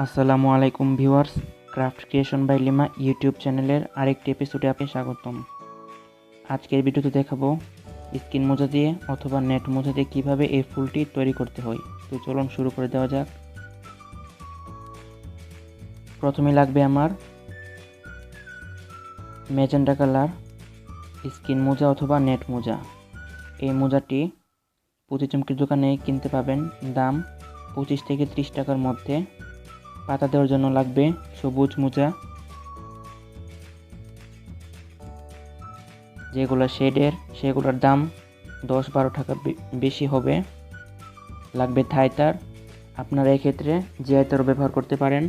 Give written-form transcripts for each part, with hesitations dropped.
আসসালামু আলাইকুম viewers, craft creation by Lima YouTube চ্যানেলের আরেকটি এপিসোডে আপনাকে স্বাগতম। আজকের ভিডিওতে দেখাবো স্কিন মোজা দিয়ে অথবা নেট মোজা দিয়ে কীভাবে এই ফুলটি তৈরি করতে হয়। তো চলুন শুরু করে দেওয়া যাক। প্রথমে লাগবে আমার ম্যাজেন্টা কালার স্কিন মোজা অথবা নেট মোজা। এই মোজাটি প্রতিচমকির দোকানে কিনতে পাবেন, দাম 25 থেকে 30 টাকার মধ্যে। পাতা দেওয়ার জন্য লাগবে সবুজ মোজা, যেগুলো শেডের সেগুলোর দাম 10-12 টাকা বেশি হবে। লাগবে থাই তার, আপনারা এক্ষেত্রে জিআই তারও ব্যবহার করতে পারেন।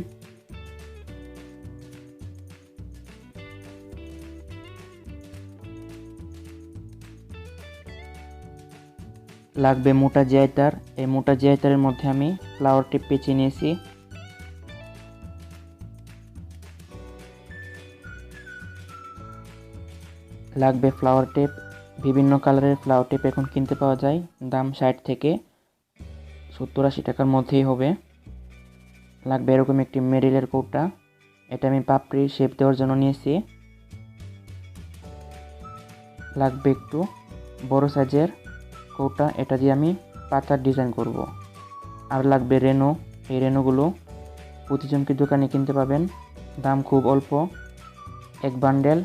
লাগবে মোটা জিআই তার। এই মোটা জিআই তারের মধ্যে আমি ফ্লাওয়ার টিপ পেঁচিয়ে নিয়েছি। লাগবে ফ্লাওয়ার টেপ। বিভিন্ন কালারের ফ্লাওয়ার টেপ এখন কিনতে পাওয়া যায়, দাম 60 থেকে 70-80 টাকার মধ্যেই হবে। লাগবে এরকম একটি মেরিলের কৌটা, এটা আমি পাপড়ির শেপ দেওয়ার জন্য নিয়েছি। লাগবে একটু বড় সাইজের কৌটা, এটা দিয়ে আমি পাতার ডিজাইন করব। আর লাগবে রেনো। এই রেনোগুলো প্রতিচমকির দোকানে কিনতে পাবেন, দাম খুব অল্প। এক বান্ডেল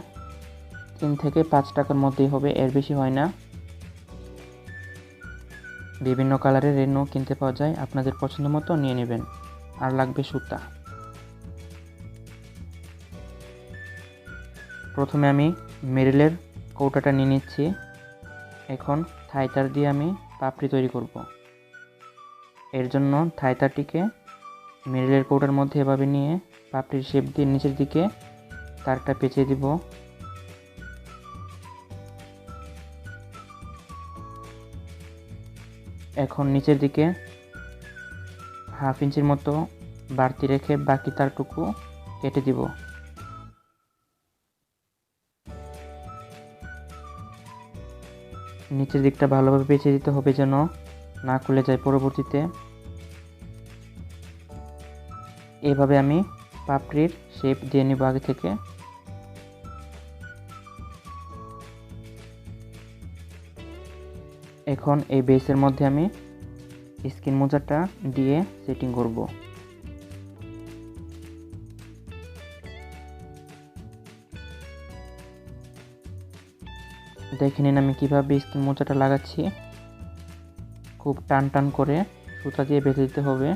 3 থেকে 5 টাকার মধ্যেই হবে, এর বেশি হয় না। বিভিন্ন কালারের রেনো কিনতে পাওয়া যায়, আপনাদের পছন্দ মতো নিয়ে নেবেন। আর লাগবে সুতা। প্রথমে আমি মেরিলের কৌটাটা নিয়ে নিচ্ছি। এখন থাইতার দিয়ে আমি পাপড়ি তৈরি করব। এর জন্য থাইতারটিকে মেরিলের কৌটার মধ্যে এভাবে নিয়ে পাপড়ির শেপ দিয়ে নিচের দিকে তারটা পেঁচিয়ে দিব। এখন নিচের দিকে 1/2 ইঞ্চির মতো বাড়তি রেখে বাকি তারটুকু কেটে দিব। নিচের দিকটা ভালোভাবে পেঁচিয়ে দিতে হবে যেন না খুলে যায় পরবর্তীতে। এভাবে আমি পাপড়ির শেপ দিয়ে নিব আগে থেকে। এখন এই বেসের মধ্যে আমি স্কিন মোজাটা দিয়ে সেটিং করব। দেখে নিন আমি কিভাবে স্কিন মোজাটা লাগাচ্ছি। খুব টান টান করে সুতা দিয়ে বেঁধে দিতে হবে।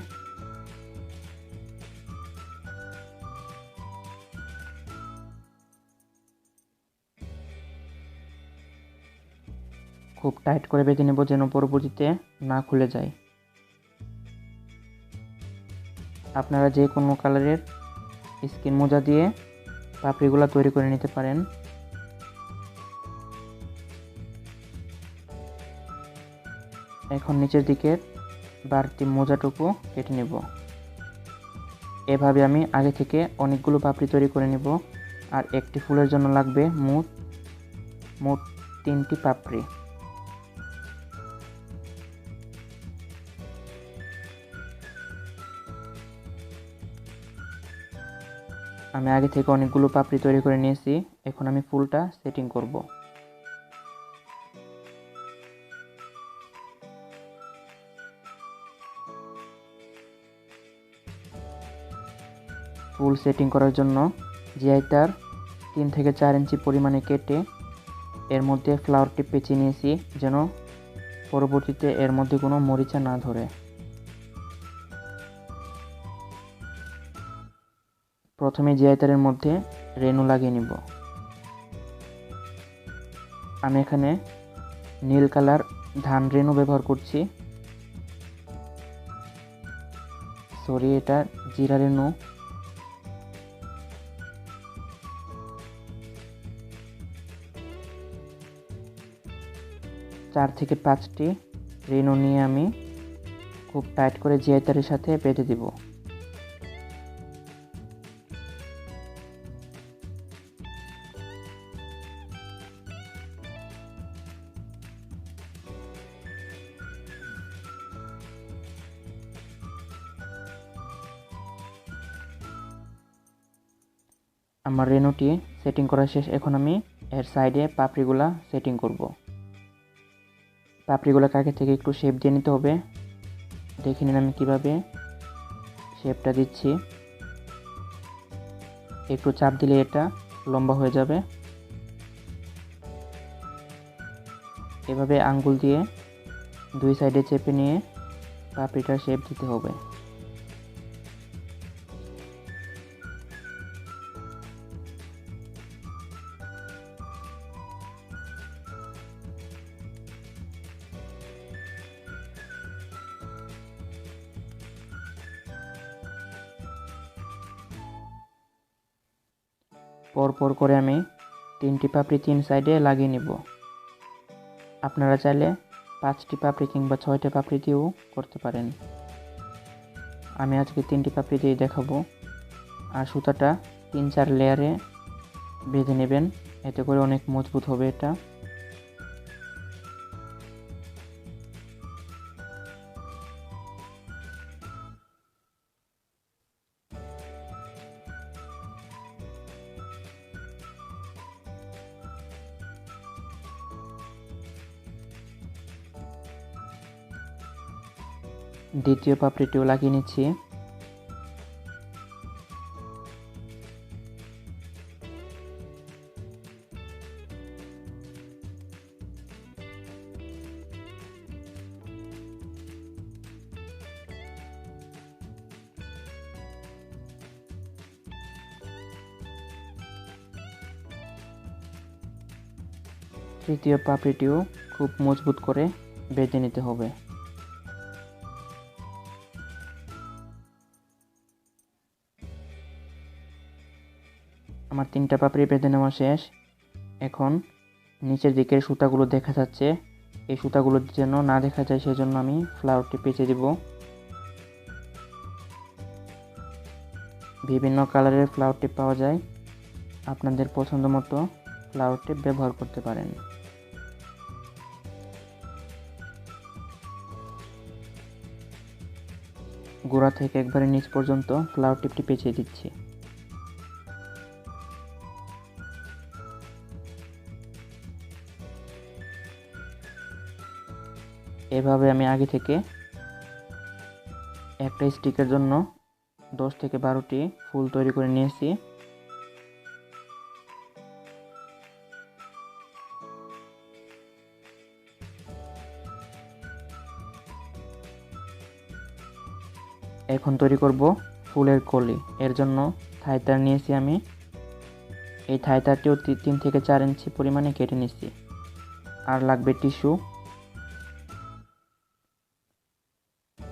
খুব টাইট করে বেঁধে নেব যেন পরবর্তীতে না খুলে যায়। আপনারা যে কোনো কালারের স্কিন মোজা দিয়ে পাপড়িগুলো তৈরি করে নিতে পারেন। এখন নিচের দিকের বাড়তি মোজাটুকু কেটে নেব। এভাবে আমি আগে থেকে অনেকগুলো পাপড়ি তৈরি করে নেব। আর একটি ফুলের জন্য লাগবে মোট 3টি পাপড়ি। আমি আগে থেকে অনেকগুলো পাপড়ি তৈরি করে নিয়েছি, এখন আমি ফুলটা সেটিং করব। ফুল সেটিং করার জন্য জিআই তার 3 থেকে 4 ইঞ্চি পরিমাণে কেটে এর মধ্যে ফ্লাওয়ার টিপ পেঁচিয়ে নিয়েছি যেন পরবর্তীতে এর মধ্যে কোনো মরিচা না ধরে। প্রথমে জিআই তারের মধ্যে রেনু লাগিয়ে নিব। আমি এখানে নীল কালার ধান রেনু ব্যবহার করছি, সরি এটা জিরা রেনু। চার থেকে 5টি রেনু নিয়ে আমি খুব টাইট করে জিআই তারের সাথে বেঁধে দিব। আমার রেনোটি সেটিং করা শেষ। এখন আমি এর সাইডে পাপড়িগুলা সেটিং করব। পাপড়িগুলোকে আগে থেকে একটু শেপ দিয়ে নিতে হবে। দেখে নিন আমি কিভাবে শেপটা দিচ্ছি। একটু চাপ দিলে এটা লম্বা হয়ে যাবে। এভাবে আঙ্গুল দিয়ে দুই সাইডে চেপে নিয়ে পাপড়িটার শেপ দিতে হবে। পরপর করে আমি 3টি পাপড়ি 3 সাইডে লাগিয়ে নিব। আপনারা চাইলে 5টি পাপড়ি কিংবা 6টি পাপড়ি দিয়েও করতে পারেন। আমি আজকে 3টি পাপড়ি দিয়ে দেখাবো। আর সুতাটা 3-4 লেয়ারে বেঁধে নেবেন, এতে করে অনেক মজবুত হবে এটা। দ্বিতীয় পাপড়িটিও লাগিয়ে নিচ্ছি। তৃতীয় পাপড়িটিও খুব মজবুত করে বেঁধে নিতে হবে। আমার 3টা পাপড়ি বেঁধে নেওয়া শেষ। এখন নিচের দিকের সুতাগুলো দেখা যাচ্ছে, এই সুতাগুলো যেন না দেখা যায় সেজন্য আমি ফ্লাওয়ারটি পেঁচে দিব। বিভিন্ন কালারের ফ্লাওয়ার টিপ পাওয়া যায়, আপনাদের পছন্দ মতো ফ্লাওয়ার টিপ ব্যবহার করতে পারেন। গোড়া থেকে একবারে নিচ পর্যন্ত ফ্লাওয়ার টিপটি পেঁচিয়ে দিচ্ছি। এভাবে আমি আগে থেকে একটা স্টিকের জন্য 10 থেকে 12টি ফুল তৈরি করে নিয়েছি। এখন তৈরি করব ফুলের কলি। এর জন্য থাই তার নিয়েছি আমি। এই থাই তারটিও 3 থেকে 4 ইঞ্চি পরিমাণে কেটে নিচ্ছি। আর লাগবে টিস্যু।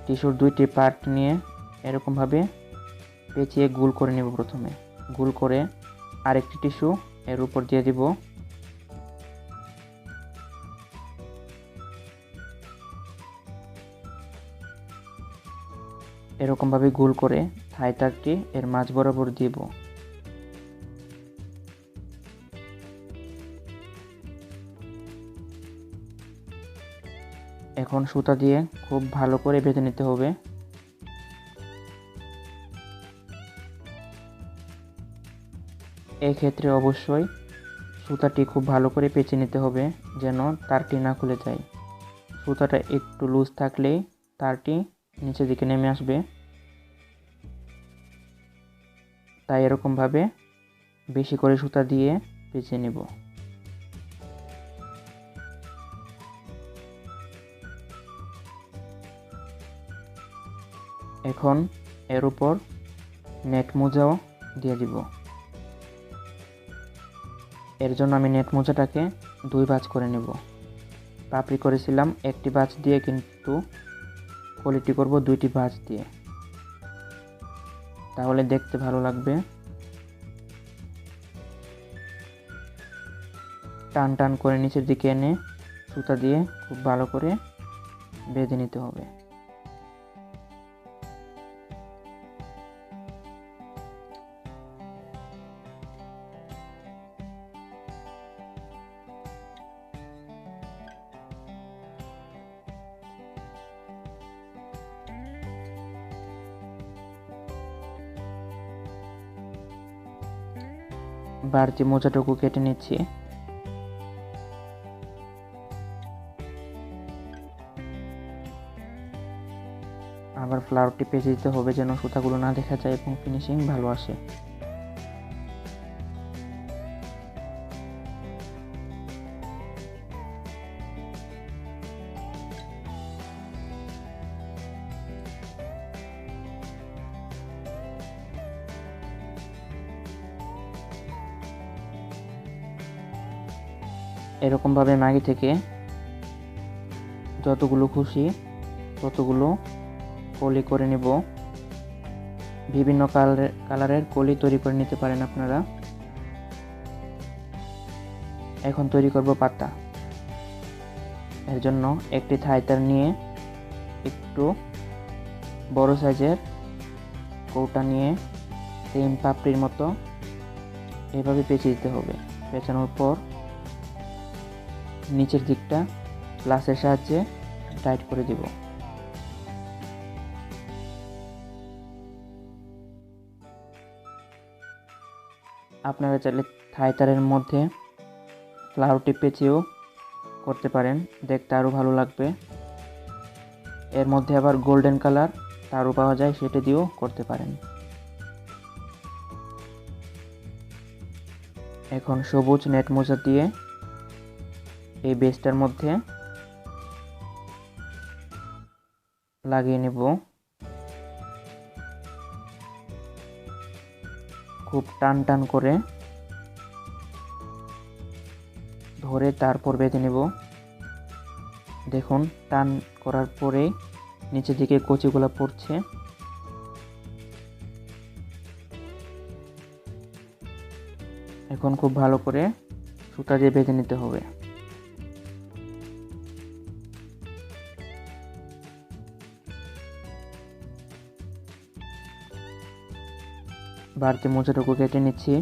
টিস্যুর 2টি পার্ট নিয়ে এরকমভাবে পেঁচিয়ে গোল করে নেব। প্রথমে গোল করে আরেকটি টিস্যু এর উপর দিয়ে দিব। এরকমভাবে গোল করে থাই তারটি এর মাঝ বরাবর দিব। এখন সুতা দিয়ে খুব ভালো করে বেঁধে নিতে হবে। এই ক্ষেত্রে অবশ্যই সুতাটি খুব ভালো করে পেঁচে নিতে হবে যেন তারটি না খুলে যায়। সুতাটা একটু লুজ থাকলেই তারটি নিচের দিকে নেমে আসবে। তাই এরকমভাবে বেশি করে সুতা দিয়ে পেঁচে নেব। এখন এর উপর নেট মোজাও দিয়ে দিব। এর জন্য আমি নেট মোজাটাকে 2 ভাঁজ করে নেব। পাপড়ি করেছিলাম 1টি ভাঁজ দিয়ে, কিন্তু কলিটি করব 2টি ভাঁজ দিয়ে, তাহলে দেখতে ভালো লাগবে। টান টান করে নিচের দিকে এনে সুতা দিয়ে খুব ভালো করে বেঁধে নিতে হবে। বাড়তি মোজাটুকু কেটে নিচ্ছি। আবার ফ্লাওয়ারটি পেঁচে দিতে হবে যেন সুতাগুলো না দেখা যায় এবং ফিনিশিং ভালো আসে। এরকমভাবে মাগি থেকে যতগুলো খুশি ততগুলো কলি করে নেব। বিভিন্ন কালারের কলি তৈরি করে নিতে পারেন আপনারা। এখন তৈরি করব পাতা। এর জন্য একটি থাই তার নিয়ে একটু বড় সাইজের কৌটা নিয়ে সেম পাপড়ির মতো এভাবে পেঁচে দিতে হবে। পেঁচানোর পর নিচের দিকটা প্লাসের সাহায্যে টাইট করে দিব। আপনারা চাইলে থাই তারের মধ্যে ফ্লাওয়ার টিপ পেঁচিয়েও করতে পারেন, দেখতে আরও ভালো লাগবে। এর মধ্যে আবার গোল্ডেন কালার তারও পাওয়া যায়, সেটা দিয়েও করতে পারেন। এখন সবুজ নেট মোজা দিয়ে এই বেসটার মধ্যে লাগিয়ে নেব। খুব টান টান করে ধরে তারপর বেঁধে নেব। দেখুন টান করার পরে নিচের দিকে কচিগুলো পড়ছে। এখন খুব ভালো করে সুতা দিয়ে বেঁধে নিতে হবে। বাড়তি মোজাটুকু কেটে নিচ্ছি।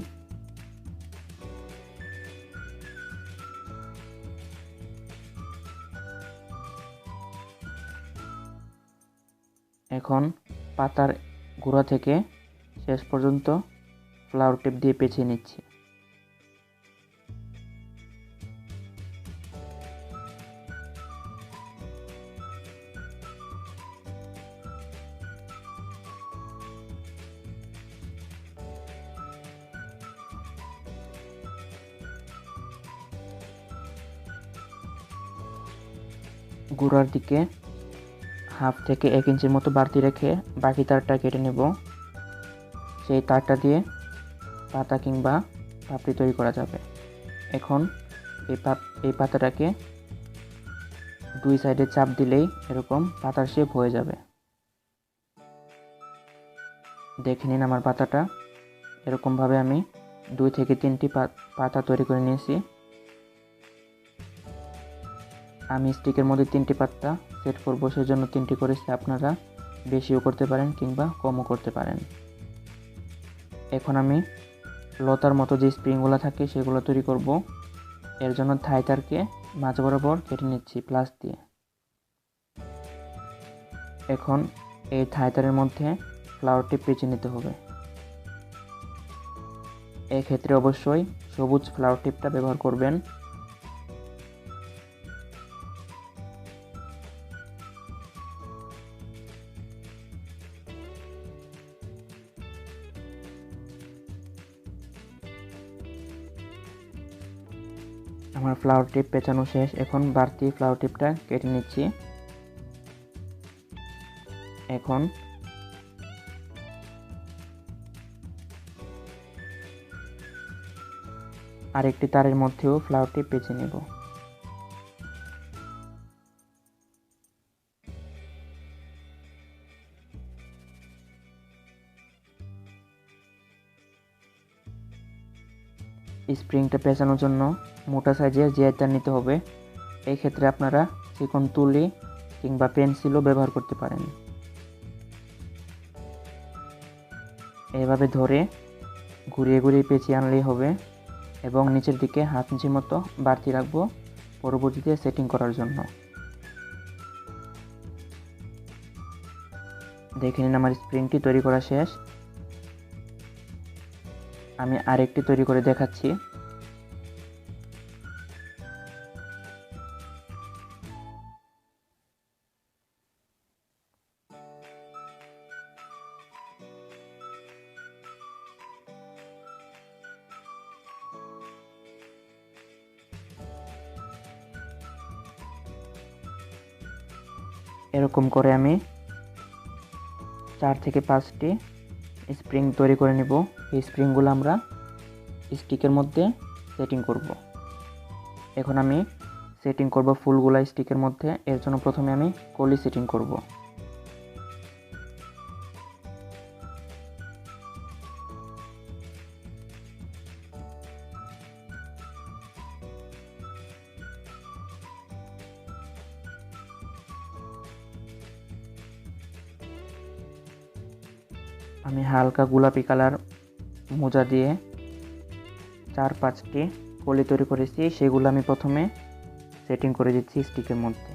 এখন পাতার গোড়া থেকে শেষ পর্যন্ত ফ্লাওয়ার টিপ দিয়ে পেঁচিয়ে নিচ্ছি। গোড়ার দিকে হাফ থেকে 1 ইঞ্চির মতো বাড়তি রেখে বাকি তারটা কেটে নেব। সেই তারটা দিয়ে পাতা কিংবা পাপড়ি তৈরি করা যাবে। এখন এই পাতাটাকে দুই সাইডে চাপ দিলেই এরকম পাতার শেপ হয়ে যাবে। দেখে নিন আমার পাতাটা। এরকমভাবে আমি 2 থেকে 3টি পাতা তৈরি করে নিয়েছি। আমি স্টিকের মধ্যে 3টি পাতা সেট করব, সেজন্য 3টি করেছি। আপনারা বেশিও করতে পারেন কিংবা কমও করতে পারেন। এখন আমি লতার মতো যে স্প্রিংগুলো থাকে সেগুলো তৈরি করব। এর জন্য থাই তারকে মাঝ বরাবর কেটে নিচ্ছি প্লাস দিয়ে। এখন এই থাই তারের মধ্যে ফ্লাওয়ার টিপ পেঁচে নিতে হবে। এই ক্ষেত্রে অবশ্যই সবুজ ফ্লাওয়ার টিপটা ব্যবহার করবেন। আমার ফ্লাওয়ার টিপ পেঁচানো শেষ। এখন বাড়তি ফ্লাওয়ার টিপটা কেটে নিচ্ছি। এখন আরেকটি তারের মধ্যেও ফ্লাওয়ার টিপ পেঁচে নেব। স্প্রিংটা পেঁচানোর জন্য মোটা সাইজের জিআই তার নিতে হবে। এই ক্ষেত্রে আপনারা চিকন তুলি কিংবা পেন্সিলও ব্যবহার করতে পারেন। এভাবে ধরে ঘুরিয়ে ঘুরিয়ে পেঁচিয়ে আনলেই হবে এবং নিচের দিকে 1/2 ইঞ্চির মতো বাড়তি রাখবো পরবর্তীতে সেটিং করার জন্য। দেখে নিন আমার স্প্রিংটি তৈরি করা শেষ। আমি আরেকটি তৈরি করে দেখাচ্ছি। এরকম করে আমি 4 থেকে 5টি স্প্রিং তৈরি করে নিব। এই স্প্রিংগুলো আমরা স্টিকের মধ্যে সেটিং করব। এখন আমি সেটিং করব ফুলগুলা স্টিকের মধ্যে। এর জন্য প্রথমে আমি কলি সেটিং করব। আমি হালকা গোলাপি কালার মোজা দিয়ে 4-5টি কলি তৈরি করেছি, সেগুলো আমি প্রথমে সেটিং করে দিচ্ছি স্টিকের মধ্যে।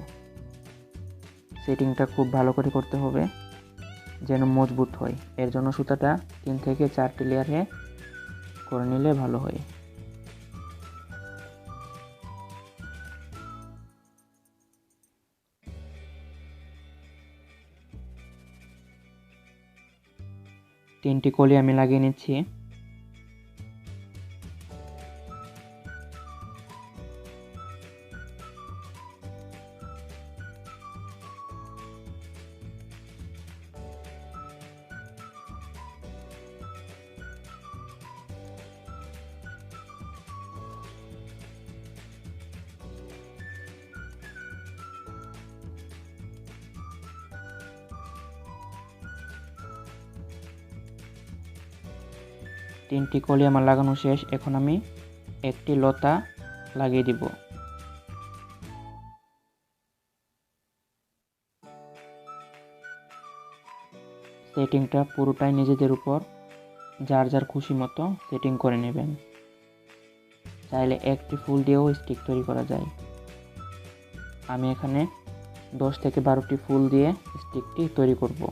সেটিংটা খুব ভালো করে করতে হবে যেন মজবুত হয়। এর জন্য সুতাটা 3 থেকে 4টি লেয়ারে করে নিলে ভালো হয়। তিনটি কলি আমি লাগিয়ে নিচ্ছি। তিনটি কলি আমার লাগানো শেষ। এখন আমি একটি লতা লাগিয়ে দিব। সেটিংটা পুরোটাই নিজেদের উপর যার যার খুশি মতো সেটিং করে নেবেন। চাইলে একটি ফুল দিয়েও স্টিক তৈরি করা যায়। আমি এখানে 10 থেকে 12টি ফুল দিয়ে স্টিকটি তৈরি করব।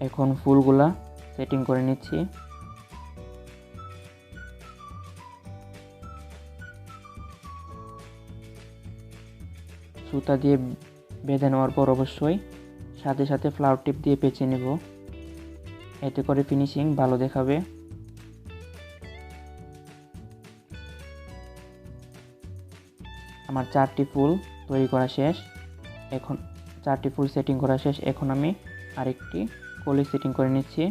এখন ফুলগুলা সেটিং করে নিচ্ছি। সুতা দিয়ে বেঁধে নেওয়ার পর অবশ্যই সাথে সাথে ফ্লাওয়ার টিপ দিয়ে পেঁচে নেব, এতে করে ফিনিশিং ভালো দেখাবে। আমার 4টি ফুল তৈরি করা শেষ। এখন 4টি ফুল সেটিং করা শেষ। এখন আমি আরেকটি কলি সেটিং করে নিচ্ছি।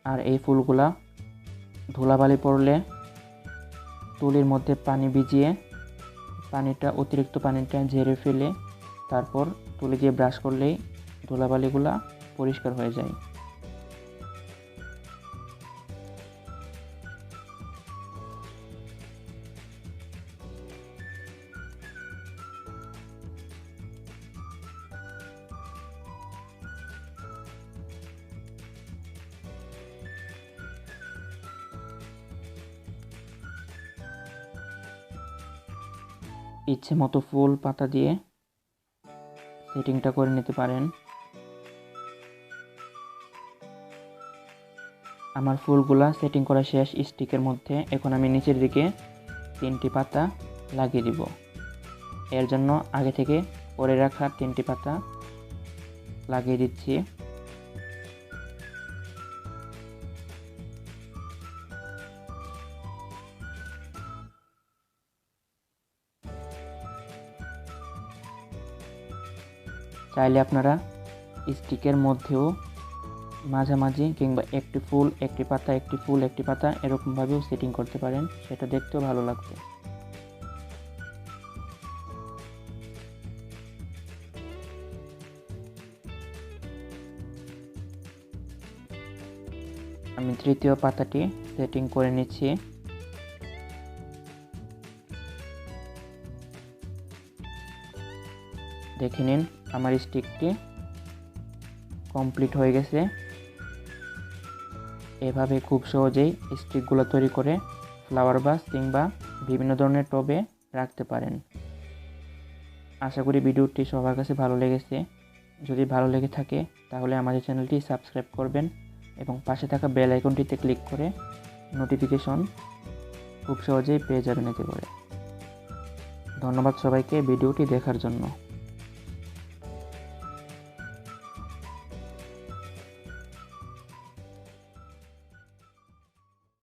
আর এই ফুলগুলা ধুলাবালি পড়লে তুলির মধ্যে পানি ভিজিয়ে অতিরিক্ত পানিটা ঝেড়ে ফেলে তারপর তুলি দিয়ে ব্রাশ করলেই ধুলাবালিগুলা পরিষ্কার হয়ে যায়। ইচ্ছে মতো ফুল পাতা দিয়ে সেটিংটা করে নিতে পারেন। আমার ফুলগুলা সেটিং করা শেষ স্টিকের মধ্যে। এখন আমি নিচের দিকে 3টি পাতা লাগিয়ে দিব। এর জন্য আগে থেকে করে রাখা 3টি পাতা লাগিয়ে দিচ্ছি। চাইলে আপনারা স্টিকের মধ্যেও মাঝামাঝি কিংবা একটি ফুল একটি পাতা একটি ফুল একটি পাতা এরকমভাবেও সেটিং করতে পারেন, সেটা দেখতেও ভালো লাগবে। আমি তৃতীয় পাতাটি সেটিং করে নিচ্ছি। দেখে নিন আমার স্টিকটি কমপ্লিট হয়ে গেছে। এভাবে খুব সহজেই স্টিকগুলো তৈরি করে ফ্লাওয়ার ভাস কিংবা বিভিন্ন ধরনের টবে রাখতে পারেন। আশা করি ভিডিওটি সবার কাছে ভালো লেগেছে। যদি ভালো লেগে থাকে তাহলে আমাদের চ্যানেলটি সাবস্ক্রাইব করবেন এবং পাশে থাকা বেল আইকনটিতে ক্লিক করে নোটিফিকেশন খুব সহজেই পেয়ে যাবেন এতে করে। ধন্যবাদ সবাইকে ভিডিওটি দেখার জন্য।